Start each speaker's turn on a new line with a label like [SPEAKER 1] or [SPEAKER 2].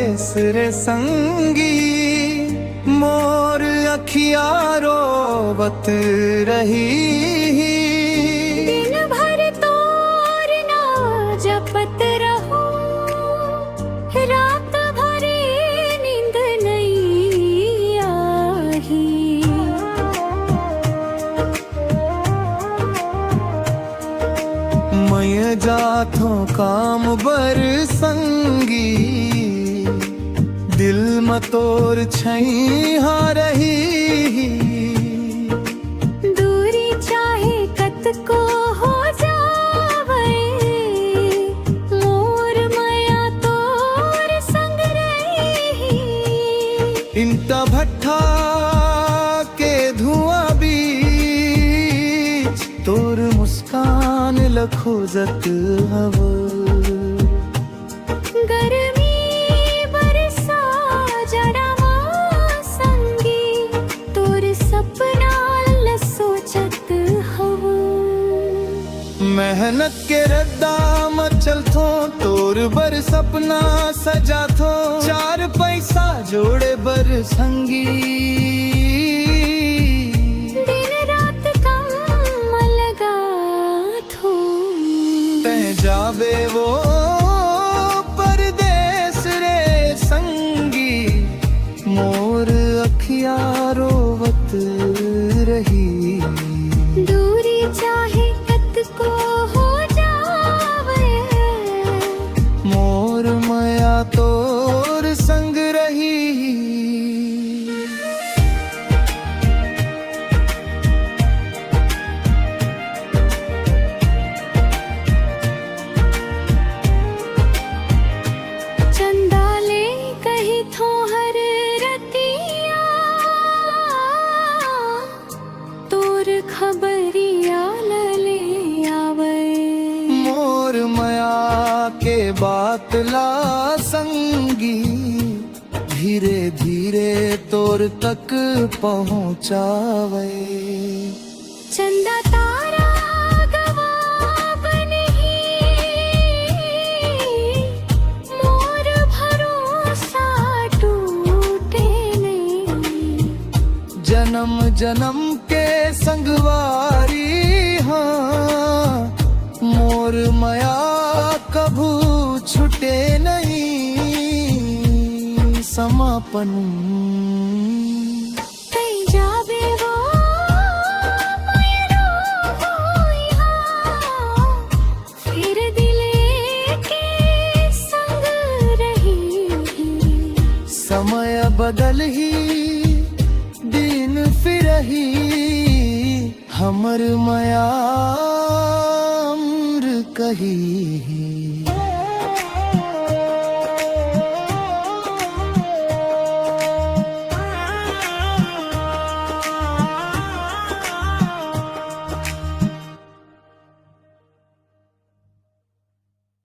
[SPEAKER 1] परदेस रे संगी, मोर अखिया रोवत रही।
[SPEAKER 2] दिन भर तोर ना जपत रहो, रात भर नींद नहीं आही।
[SPEAKER 1] मैं जाथो काम बर संगी, दिल में तोर छैहा रही।
[SPEAKER 2] दूरी चाहे कत को हो जावे, मोर माया तोर संग रही।
[SPEAKER 1] इंटा भट्ठा के धुआं बीच, तोर मुस्कान लखोजत हव।
[SPEAKER 2] गर्मी बरसा जड़ावा संगी, तोर सपना ल सोचत हव।
[SPEAKER 1] मेहनत के रद्दा में चलथो, तोर बर सपना सजाथो। चार पैसा जोड़े बर संगी,
[SPEAKER 2] दिन रात काम लगा थो।
[SPEAKER 1] तै जावे वो परदेस रे संगी, मोर अखिया रोवत रही।
[SPEAKER 2] दूरी चाहे कत को हो जावे,
[SPEAKER 1] मोर माया तोर संग रही।
[SPEAKER 2] चंदा ले कही थो हर रतिया, तोर खबरिया न ले आवे।
[SPEAKER 1] मोर माया के बात ला संगी, धीरे धीरे तोर तक पहुँचावे।
[SPEAKER 2] चंदा तारा गवाब नहीं, मोर भरोसा टूटे नहीं।
[SPEAKER 1] जन्म जन्म के संगवारी, हाँ मोर माया कभू छूटे नहीं। समापन
[SPEAKER 2] कहीं जावे वो मेरा यहाँ, फिर दिले के संग रही।
[SPEAKER 1] समय बदल ही दिन फिर ही, हमर माया अम्र कही।